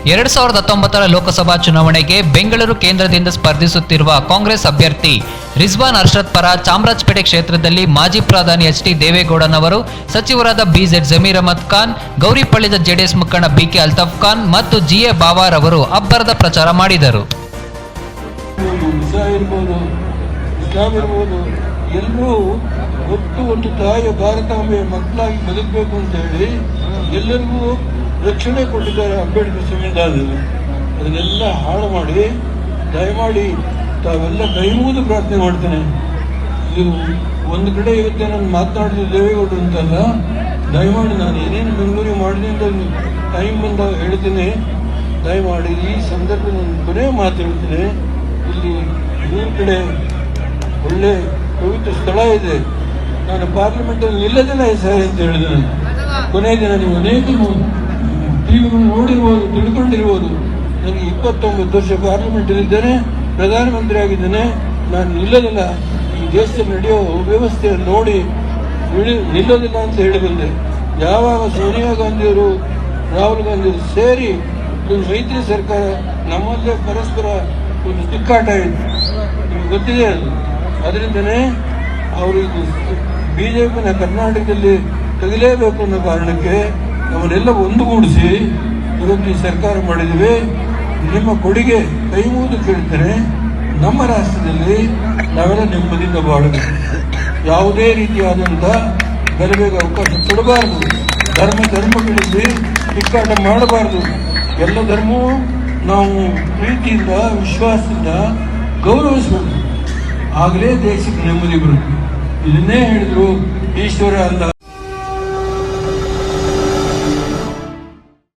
2019 ಲೋಕಸಭಾ ಚುನಾವಣೆಗೆ ಬೆಂಗಳೂರು ಕೇಂದ್ರದಿಂದ ಸ್ಪರ್ಧಿಸುತ್ತಿರುವ ಕಾಂಗ್ರೆಸ್ ಅಭ್ಯರ್ಥಿ ರಿಜ್ವಾನ್ ಅರ್ಷದ್ ಪರ ಚಾಮರಾಜಪೇಟೆ ಕ್ಷೇತ್ರದಲ್ಲಿ ಮಾಜಿ ಪ್ರಧಾನಿ ಎಚ್.ಡಿ. ದೇವೇಗೌಡನವರು, ಸಚಿವರಾದ ಬಿ.ಝೆಡ್. ಜಮೀರ್ ಅಹಮದ್ ಖಾನ್, ಗೌರಿಪಳ್ಳಿದ ಜೆಡಿಎಸ್ ಮುಖಂಡ ಬಿ.ಕೆ. ಅಲ್ತಾಫ್ ಖಾನ್ ಮತ್ತು ಜಿ.ಎ. ಬಾವಾರ್ ಅವರು ಅಬ್ಬರದ ಪ್ರಚಾರ ಮಾಡಿದರು. ಎಲ್ಲರೂ ಒಟ್ಟು ಒಂದು ತಾಯಿಯ ಭಾರತಾಂಬೆಯ ಮಕ್ಕಳಾಗಿ ಬದುಕಬೇಕು ಅಂತ ಹೇಳಿ ಎಲ್ಲರಿಗೂ ರಕ್ಷಣೆ ಕೊಟ್ಟಿದ್ದಾರೆ ಅಂಬೇಡ್ಕರ್ ಸಂವಿಧಾನದಲ್ಲಿ. ಅದನ್ನೆಲ್ಲ ಹಾಳು ಮಾಡಿ ದಯಮಾಡಿ ತಾವೆಲ್ಲ ಕೈ ಮುಗಿದು ಪ್ರಾರ್ಥನೆ ಮಾಡ್ತೇನೆ. ಇದು ಒಂದು ಕಡೆ ಇವತ್ತೇ ನಾನು ಮಾತನಾಡಿದ ದೇವೇಗೌಡರು ಅಂತಲ್ಲ, ದಯಮಾಡಿ ನಾನು ಏನೇನು ಬೆಂಗಳೂರಿಗೆ ಮಾಡಿದೆ ಅಂತ ಟೈಮ್ ಬಂದಾಗ ಹೇಳ್ತೇನೆ. ದಯಮಾಡಿ ಈ ಸಂದರ್ಭ ನಾನು ಕೊನೆ ಮಾತು ಹೇಳ್ತೇನೆ. ಇಲ್ಲಿ ಮೂರು ಕಡೆ ಒಳ್ಳೆ ಪವಿತ್ರ ಸ್ಥಳ ಇದೆ. ನಾನು ಪಾರ್ಲಿಮೆಂಟಲ್ಲಿ ನಿಲ್ಲದಿಲ್ಲ ಸರ್ ಅಂತ ಹೇಳಿದೆ. ಕೊನೆಯ ದಿನ ನೀವು ಅನೇಕ ಟಿವಿಗಳು ನೋಡಿರ್ಬೋದು, ತಿಳ್ಕೊಂಡಿರ್ಬೋದು. ನನಗೆ 29 ವರ್ಷ ಪಾರ್ಲಿಮೆಂಟಲ್ಲಿದ್ದೇನೆ, ಪ್ರಧಾನಮಂತ್ರಿ ಆಗಿದ್ದೇನೆ. ನಾನು ನಿಲ್ಲೋದಿಲ್ಲ, ಈ ದೇಶದಲ್ಲಿ ನಡೆಯೋ ವ್ಯವಸ್ಥೆಯನ್ನು ನೋಡಿ ನಿಲ್ಲೋದಿಲ್ಲ ಅಂತ ಹೇಳಿ ಬಂದೆ. ಯಾವಾಗ ಸೋನಿಯಾ ಗಾಂಧಿಯವರು, ರಾಹುಲ್ ಗಾಂಧಿಯವರು ಸೇರಿ ಒಂದು ಮೈತ್ರಿ ಸರ್ಕಾರ, ನಮ್ಮಲ್ಲೇ ಪರಸ್ಪರ ಒಂದು ತಿಕ್ಕಾಟ ಇದೆ, ನಿಮ್ಗೆ ಗೊತ್ತಿದೆ ಅದು. ಅದರಿಂದನೇ ಅವರು ಇದು ಬಿಜೆಪಿನ ಕರ್ನಾಟಕದಲ್ಲಿ ತೆಗಿಲೇಬೇಕು ಅನ್ನೋ ಕಾರಣಕ್ಕೆ ಅವನ್ನೆಲ್ಲ ಒಂದುಗೂಡಿಸಿ ಇವತ್ತು ಈ ಸರ್ಕಾರ ಮಾಡಿದ್ವಿ. ನಿಮ್ಮ ಕೊಡುಗೆ ಕೈ ಮುಗಿದು ಕೇಳ್ತಾರೆ. ನಮ್ಮ ರಾಷ್ಟ್ರದಲ್ಲಿ ನಾವೆಲ್ಲ ನೆಮ್ಮದಿಯಿಂದ ಬಾಳಬೇಕು. ಯಾವುದೇ ರೀತಿಯಾದಂಥ ಗಲಭೆಗೆ ಅವಕಾಶ ಕೊಡಬಾರದು. ಧರ್ಮಗಳಲ್ಲಿ ತಿಕ್ಕಾಟ ಮಾಡಬಾರದು. ಎಲ್ಲ ಧರ್ಮವೂ ನಾವು ಪ್ರೀತಿಯಿಂದ, ವಿಶ್ವಾಸದಿಂದ ಗೌರವಿಸಬೇಕು. ಆಗಲೇ ದೇಶಕ್ಕೆ ನೆಮ್ಮದಿ ಬರುತ್ತೆ. ಇದನ್ನೇ ಹೇಳಿದ್ರು ಈಶ್ವರ ಅಲ್ಲ.